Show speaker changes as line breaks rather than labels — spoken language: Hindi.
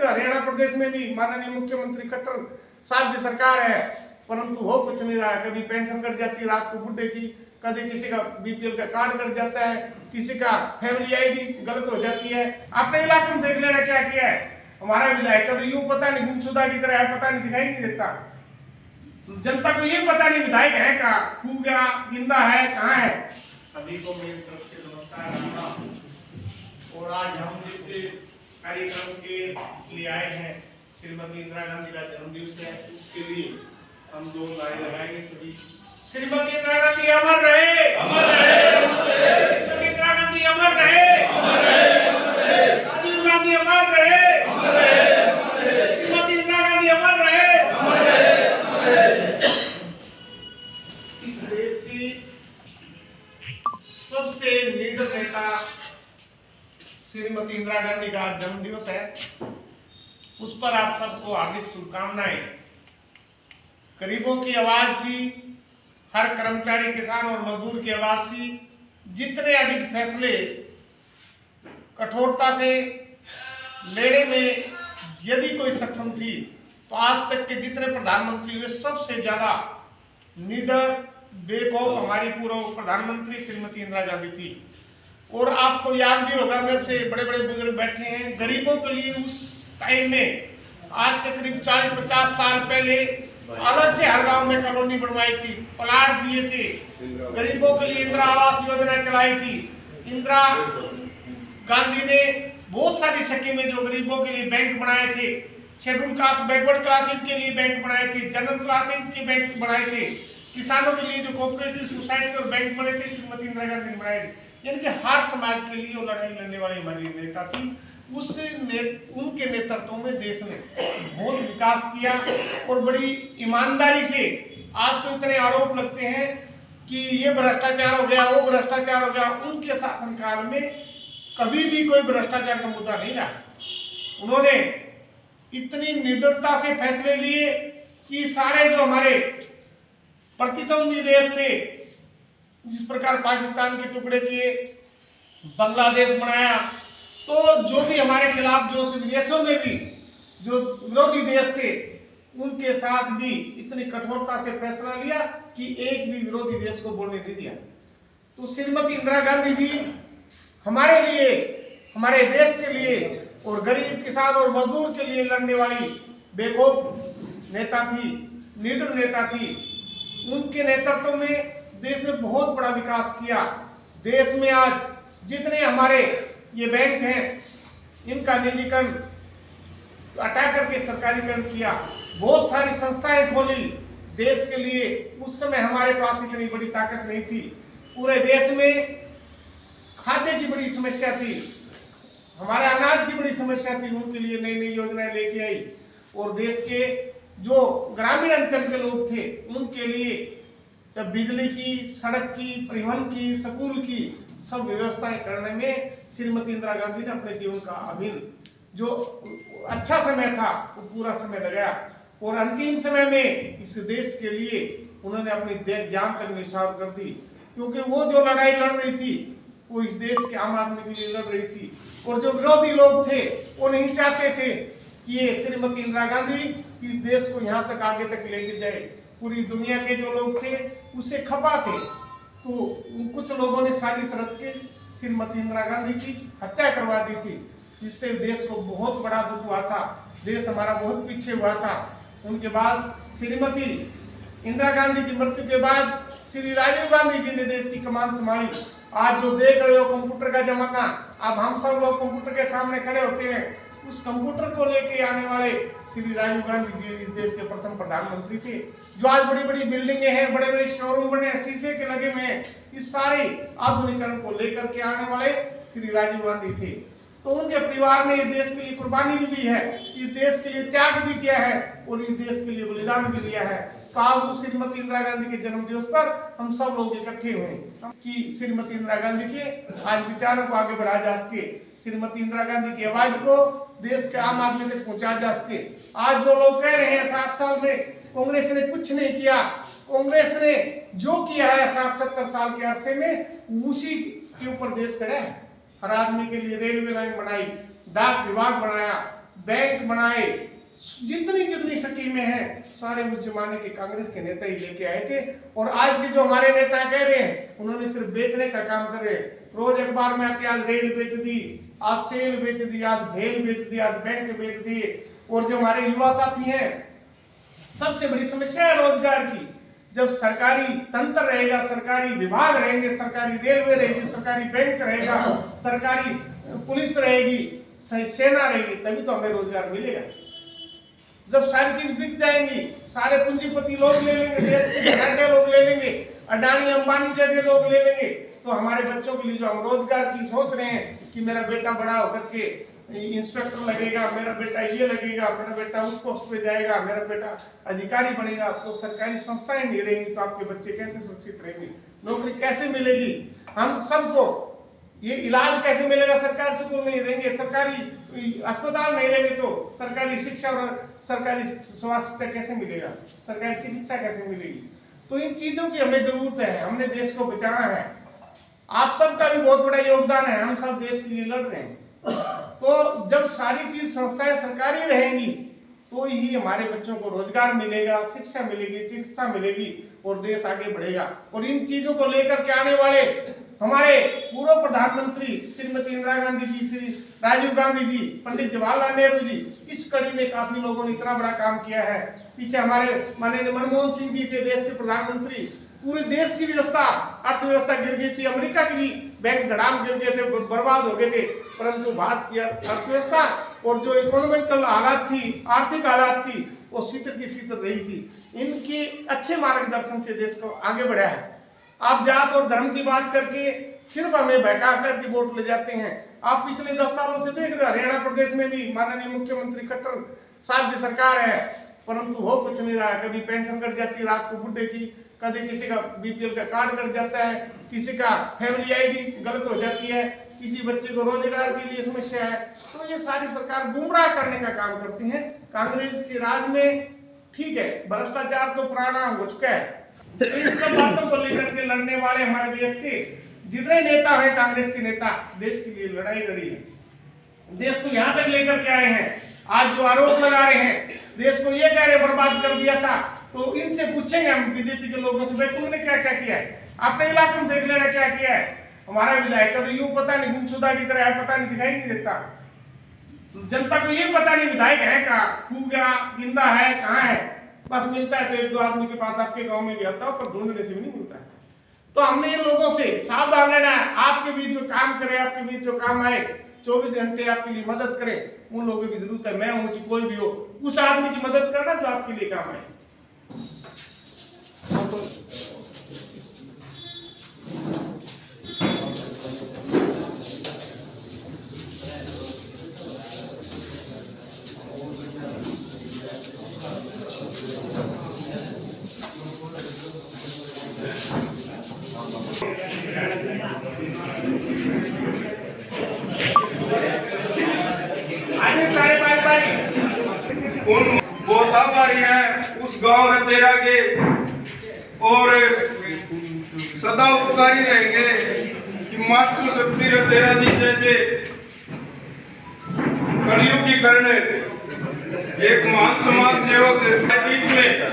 हरियाणा प्रदेश में भी माननीय मुख्यमंत्री खट्टर साहब की सरकार है, परंतु हो कुछ नहीं रहा। कभी पेंशन कट जाती है रात को बुढ़े की, कभी किसी का बीपीएल का कार्ड कट जाता है, किसी का फैमिली आईडी गलत हो जाती है। अपने इलाके में देख लेना क्या किया है हमारा विधायक का, तो यूं पता नहीं गुमशुदा की तरह है, पता नहीं, दिखाई नहीं देता। जनता को ये पता नहीं विधायक है कहाँ, खू गया, जिंदा है, कहाँ है। सभी को मेरी तरफ से नमस्कार। और आज हम जिस कार्यक्रम के लिए आए हैं, श्रीमती इंदिरा गांधी का जन्मदिवस है, उसके लिए हम 2 लाइन लगाएंगे सभी। श्रीमती इंदिरा गांधी अमर रहे, अमर रहे, अमर रहे। श्रीमती इंदिरा गांधी अमर रहे, अमर रहे, अमर रहे। राजीव गांधी अमर रहे, अमर रहे, अमर रहे। श्रीमती इंदिरा गांधी अमर रहे, अमर रहे, अमर रहे। इस देश की सबसे लीडर नेता श्रीमती इंदिरा गांधी का जन्म दिवस है, उस पर आप सबको हार्दिक शुभकामनाएं। गरीबों की आवाज थी, हर कर्मचारी, किसान और मजदूर की आवाज थी। जितने अधिक फैसले कठोरता से लेने में यदि कोई सक्षम थी, तो आज तक के जितने प्रधानमंत्री हुए सबसे ज्यादा निडर बेखौफ हमारी पूर्व प्रधानमंत्री श्रीमती इंदिरा गांधी थी। और आपको याद भी होगा, मेरे से बड़े बड़े बुजुर्ग बैठे हैं, गरीबों के लिए उस टाइम में आज से करीब 40-50 साल पहले अलग से हर गांव में कॉलोनी बनवाई थी, प्लाट दिए थे, गरीबों के लिए इंदिरा आवास योजना चलाई थी। इंदिरा गांधी ने बहुत सारी स्कीमें जो गरीबों के लिए बैंक बनाए थे, शेड्यूल कास्ट बैकवर्ड क्लासेज के लिए बैंक बनाए थे, जनरल क्लासेज के बैंक बनाए थे, किसानों के लिए जो कोऑपरेटिव सोसाइटी और बैंक बने थे श्रीमती इंदिरा गांधी ने बनाए थे। यानी कि हर समाज के लिए वो लड़ाई लड़ने वाली हमारी नेता थी। उनके नेतृत्व में देश ने बहुत विकास किया और बड़ी ईमानदारी से। आज तो इतने आरोप लगते हैं कि ये भ्रष्टाचार हो गया, वो भ्रष्टाचार हो गया, उनके शासनकाल में कभी भी कोई भ्रष्टाचार का मुद्दा नहीं रहा। उन्होंने इतनी निडरता से फैसले लिए कि सारे जो हमारे प्रतिद्वंदी देश थे, जिस प्रकार पाकिस्तान के टुकड़े किए, बांग्लादेश बनाया, तो जो भी हमारे खिलाफ जो विदेशों में भी जो विरोधी देश थे, उनके साथ भी इतनी कठोरता से फैसला लिया कि एक भी विरोधी देश को बोलने नहीं दिया। तो श्रीमती इंदिरा गांधी जी हमारे लिए, हमारे देश के लिए और गरीब, किसान और मजदूर के लिए लड़ने वाली बेखौफ नेता थी, लीडर नेता थी। उनके नेतृत्व में देश ने बहुत बड़ा विकास किया। देश में आज जितने हमारे ये बैंक हैं, इनका निजीकरण हटा करके सरकारीकरण किया, बहुत सारी संस्थाएं खोली देश के लिए। उस समय हमारे पास इतनी बड़ी ताकत नहीं थी। पूरे देश में खाद्य की बड़ी समस्या थी, हमारे अनाज की बड़ी समस्या थी, उनके लिए नई नई योजनाएं लेके आई। और देश के जो ग्रामीण अंचल के लोग थे, उनके लिए जब बिजली की, सड़क की, परिवहन की, स्कूल की सब व्यवस्थाएं करने में श्रीमती इंदिरा गांधी ने अपने जीवन का अभिन्न जो अच्छा समय था वो पूरा समय लगाया। और अंतिम समय में इस देश के लिए उन्होंने अपनी जान तक न्यौछावर कर दी, क्योंकि वो जो लड़ाई लड़ रही थी वो इस देश के आम आदमी के लिए लड़ रही थी। और जो विरोधी लोग थे वो नहीं चाहते थे कि ये श्रीमती इंदिरा गांधी इस देश को यहाँ तक आगे तक लेके जाए। पूरी दुनिया के जो लोग थे उससे खफा थे, तो कुछ लोगों ने साजिश रच के श्रीमती इंदिरा गांधी की हत्या करवा दी थी, जिससे देश को बहुत बड़ा दुख हुआ था। देश हमारा बहुत पीछे हुआ था। उनके बाद श्रीमती इंदिरा गांधी की मृत्यु के बाद श्री राजीव गांधी जी ने देश की कमान संभाली। आज जो देख रहे हो कंप्यूटर का जमाना, अब हम सब लोग कंप्यूटर के सामने खड़े होते हैं, उस कंप्यूटर को लेके आने वाले श्री राजीव गांधी जी इस देश के प्रथम प्रधानमंत्री थे। जो आज बड़ी बड़ी बिल्डिंगें हैं, बड़े बड़े शोरूम बने हैं, शीशे के लगे हुए हैं, इस सारे आधुनिकीकरण को लेकर के आने वाले श्री राजीव गांधी थे। तो उनके परिवार ने इस देश के लिए कुर्बानी भी दी है, इस देश के लिए त्याग भी किया है और इस देश के लिए बलिदान भी दिया है। तो आज श्रीमती इंदिरा गांधी के जन्म दिवस पर हम सब लोग इकट्ठे हुए कि श्रीमती इंदिरा गांधी के आज विचारों को आगे बढ़ाया जा सके, श्रीमती इंदिरा गांधी की आवाज को देश के आम आदमी तक पहुंचाया जा सके। आज जो लोग कह रहे हैं 60 साल में कांग्रेस ने कुछ नहीं किया, कांग्रेस ने जो किया है 60-70 साल के अरसे में उसी के ऊपर देश खड़ा है। हर आदमी के लिए रेलवे लाइन बनाई, डाक विभाग बनाया, बैंक बनाए, जितनी जितनी स्कीमें हैं सारे उस जमाने के कांग्रेस के नेता ही लेके आए थे। और आज के जो हमारे नेता कह रहे हैं उन्होंने सिर्फ बेचने का काम कर रहे हैं। रोज अखबार में आके आज रेल बेच दी, आज सेल बेच दी, आज भेल बेच दी, आज बैंक बेच दिए। और जो हमारे युवा साथी हैं, सबसे बड़ी समस्या है रोजगार की। जब सरकारी तंत्र रहेगा, सरकारी विभाग रहेंगे, सरकारी रेलवे रहेगी, सरकारी बैंक रहेगा, सरकारी पुलिस रहेगी, सेना रहेगी, तभी तो हमें रोजगार मिलेगा। जब सारी चीज बिक जाएंगी, सारे पूंजीपति लोग ले लेंगे, देश के घराटे लोग ले लेंगे, अडानी अंबानी जैसे लोग ले लेंगे, तो हमारे बच्चों के लिए जो हम रोजगार की सोच रहे हैं कि मेरा बेटा बड़ा होकर के इंस्पेक्टर लगेगा, मेरा बेटा ये लगेगा, मेरा बेटा उस पोस्ट पे जाएगा, मेरा बेटा अधिकारी बनेगा, तो सरकारी संस्थाएं नहीं रहेंगी तो आपके बच्चे कैसे सुरक्षित रहेंगे, नौकरी कैसे मिलेगी? हम सबको ये इलाज कैसे मिलेगा? सरकारी स्कूल नहीं रहेंगे, सरकारी अस्पताल नहीं रहेंगे तो सरकारी शिक्षा और सरकारी स्वास्थ्य कैसे मिलेगा, सरकारी चिकित्सा कैसे मिलेगी? तो इन चीजों की हमें जरूरत है, हमने देश को बचाना है। आप सबका भी बहुत बड़ा योगदान है, हम सब देश के लिए लड़ रहे हैं। तो जब सारी चीज संस्थाएं सरकारी रहेंगी तो ही हमारे बच्चों को रोजगार मिलेगा, शिक्षा मिलेगी, चिकित्सा मिलेगी और देश आगे बढ़ेगा। और इन चीजों को लेकर के आने वाले हमारे पूर्व प्रधानमंत्री श्रीमती इंदिरा गांधी जी, श्री राजीव गांधी जी, पंडित जवाहरलाल नेहरू जी, इस कड़ी में काफी लोगों ने इतना बड़ा काम किया है। पीछे हमारे माननीय मनमोहन सिंह जी थे देश के प्रधानमंत्री, पूरे देश की व्यवस्था, अर्थव्यवस्था गिर गई थी, अमेरिका की भी बैंक धड़ाम गिर गए थे, बर्बाद हो गए थे, परंतु भारत की अर्थव्यवस्था और जो इकोनॉमिकल हालात थी, आर्थिक हालात थी, वो शीतल की शीतल रही थी। इनके अच्छे मार्गदर्शन से देश को आगे बढ़ाया है। आप जात और धर्म की बात करके सिर्फ हमें बहका करके वोट ले जाते हैं। आप पिछले 10 सालों से देख रहे हैं, हरियाणा प्रदेश में भी माननीय मुख्यमंत्री खट्टर साहब की सरकार है, परंतु हो कुछ नहीं रहा है। कभी पेंशन कट जाती है रात को बुढ़े की, कभी किसी का बीपीएल का कार्ड कट जाता है, किसी का फैमिली आईडी गलत हो जाती है, किसी बच्चे को रोजगार के लिए समस्या है। तो ये सारी सरकार गुमराह करने का काम करती है। कांग्रेस के राज में ठीक है, भ्रष्टाचार तो पुराना हो चुका है, तो इन सब बातों को लेकर के लड़ने वाले हमारे देश के जितने नेता हैं, कांग्रेस के नेता, देश के लिए लड़ाई लड़ी है, देश को यहाँ तक लेकर के आए हैं। आज जो आरोप लगा रहे हैं, देश को ये कह रहे बर्बाद कर दिया था, तो इनसे पूछेंगे हम बीजेपी के लोगों से, भाई तुमने क्या क्या किया है? अपने इलाके में देख लेना क्या किया है। हमारा विधायक तो यूं पता नहीं गुमशुदा की तरह है, पता नहीं, दिखाई नहीं देता। जनता को ये पता नहीं विधायक है कहाँ, खू गया, जिंदा है, कहाँ है। बस मिलता है तो एक दो आदमी के पास, आपके गांव में भी आता है, पर ढूंढने से भी नहीं मिलता है। तो हमने इन लोगों से सावधान रहना है। आपके बीच जो काम करे, आपके बीच जो काम आए, 24 घंटे आपके लिए मदद करें, उन लोगों की जरूरत है। मैं हूं, कोई भी हो, उस आदमी की मदद करना जो आपके लिए काम आए।
उन गोताबारी है उस गांव रतेरा के और सदा उपकारी रहेंगे कि मास्टर शक्ति रतेरा जी जैसे कलयुग की कर्ण एक महान समाज सेवक बीच में